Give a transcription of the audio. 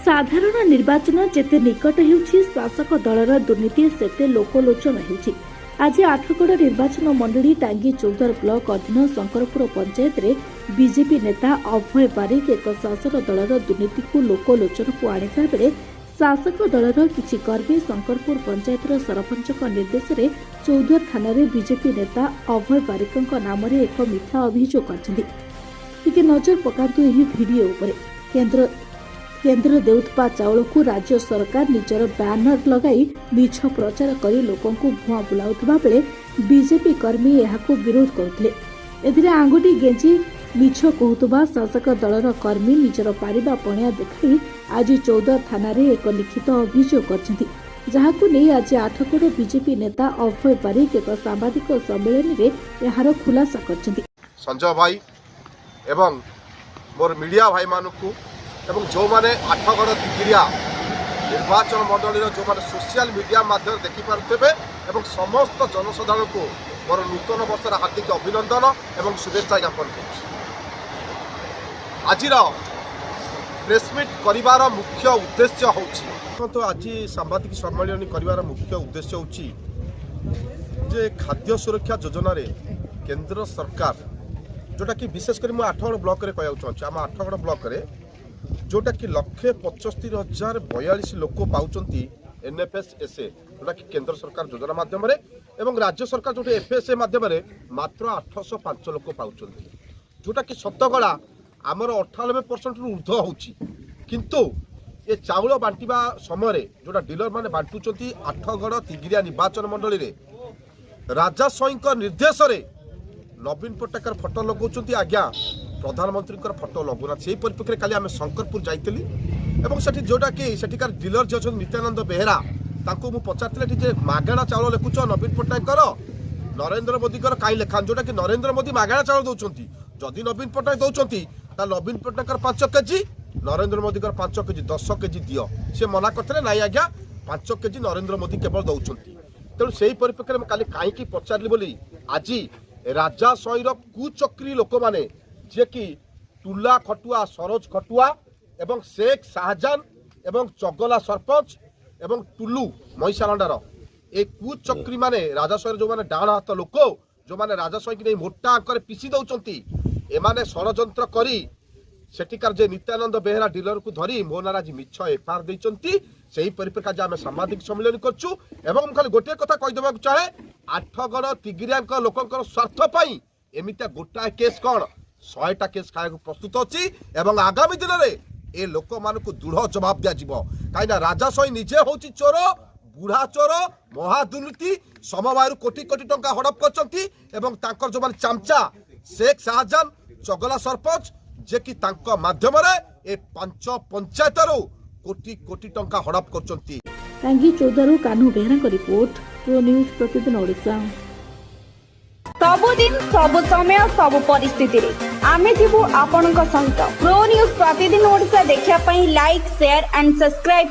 साधारण निर्वाचन जेते निकट होउछि शासक दलर दुर्नीति सेते लोकलोचन होउछि। आज आठगड़ निर्वाचन मंडली टांगी चौदर ब्लॉक अधीन शंकरपुर पंचायत रे बीजेपी नेता अभय बारिक एक शासक दलर दुर्नीति को लोकलोचन को आनिता बेले शासक दलर किछि कर्मी शंकरपुर पंचायत सरपंच निर्देश में चौदर थाना रे बीजेपी नेता अभय बारिक नाम एक मिथ्या अभियोग करछन्ति। नजर पकातु एही वीडियो उपरे केंद्र देउथपा चाउल को राज्य सरकार निजर बैनर लगाई मिछ प्रचार करी लोकों को भुआ बुलाउथबा बेले बीजेपी कर्मी एहाको विरोध करथिले। एथिरे आंगुठी गेंजी मिछ कहूतबा शासक दलर कर्मी निजर पारिबा पणिया देखाई आज चौदर थाना रे एक लिखित अभियोग करछन्ति, जहाकु नै आज आठगड़ बीजेपी नेता अभय बारिक एक सांबादिक सम्मेलन रे एहार खुलासा करछन्ति। संजय भाई एवं मोर मीडिया भाई मानकु एवं जो माने आठगड़ तिगिरिया निर्वाचन मंडली जो माने सोशल मीडिया माध्यम देखि पारुथबे एवं समस्त जनसाधारण को मोर नूतन वर्षर हार्दिक अभिनंदन एवं शुभेच्छा ज्ञापन करुछि। आज प्रेसमिट करिवार मुख्य उद्देश्य होछि तो आज सांबादिक सम्मेलन करिवार मुख्य उद्देश्य होछि जे खाद्य सुरक्षा योजना रे केंद्र सरकार जोटा कि विशेषकर मुझे आठगड़ ब्लॉक रे कहया चाहूँ आम आठगड़ ब्लॉक रे जोटा कि 1,75,042 लोक पाउचंती NFSSA जोटा कि केंद्र सरकार योजना माध्यम रे एवं राज्य सरकार जो FSA माध्यम रे मात्र 805 लोक पाउचंती जोटा कि शतकड़ा आमर 98% रु ऊर्ध्व होची। किंतु ये चाउल बांटिबा समय जोटा डीलर माने बांटुचंती आठगड़ तिगिरिया निर्वाचन मंडली रे राजा स्वाईंक निर्देश रे नवीन पट्टनायक फटो लगाउछंती आज्ञा प्रधानमंत्री फटो लगुना से परिप्रेक्षी काली आम शंकरपुर जाइली एवं सेठी जोटा कि सेठिकार डीलर जो नित्यानंद बेहेरा तांको मु पचारथिले जे मागणा चाउल लेखुछ नवीन पट्टनायक नरेंद्र मोदी कहीं लेखान जोटा कि नरेंद्र मोदी मागणा चाउल दौरान जदि नवीन पट्टनायक दौरान Naveen Patnaik 5 KG Narendra Modi 5 KG 10 KG दियो से मना करते ना आज्ञा 5 केजी नरेंद्र मोदी केवल दौरान तेणु से परिप्रेक्षी में काली कहीं पचारि बोली आज राजा सईर कुचक्री लोक माने जे कि टुला खटुआ सरोज खटुआ एवं शेख शाहजान एवं चगला सरपंच एवं टुलू महिषारंडार ए कुचक्री माने राजा सईर जो माने डाण हाथ लोक जो माने राजा सई की नहीं मोटा आंकर पिसी दउचंती एमाने षड़यंत्र करी सेठिकार जे नित्यानंद बेहेरा डीलर को धरी मो नाराज मिछ एफआईआर देइचंती सेही परिप्रेक्षी आम सामाजिक सम्मेलन करछु एवं खाली गोटे कथा कहि देबाक चाहे आठगड़ तिगिरिया लोकंकर स्वार्थ पई एमिता गोटाए केस कौन 100टा केस खाया प्रस्तुत अच्छी एवं आगामी दिन में ए लोक मान दृढ़ जवाब दिज्व कहीं राजा सई निजे हूँ चोर बुढ़ा चोर महादुर्नीति समवाय कोटी कोटी टंका हड़प कर जो मान चामचा शेख शाहजान चगला सरपंच जे कि माध्यम ए 5 पंचायत कोटी कोटी टंका हड़प कर चौदर Kanhu Behera report pro news प्रतिदिन ओडिशा। सबुदिन सबु समय सबु परिस्थिति रे आमे थिबु आपनका सहित प्रो न्यूज प्रतिदिन ओडिशा देखिया पई लाइक शेयर एंड सब्सक्राइब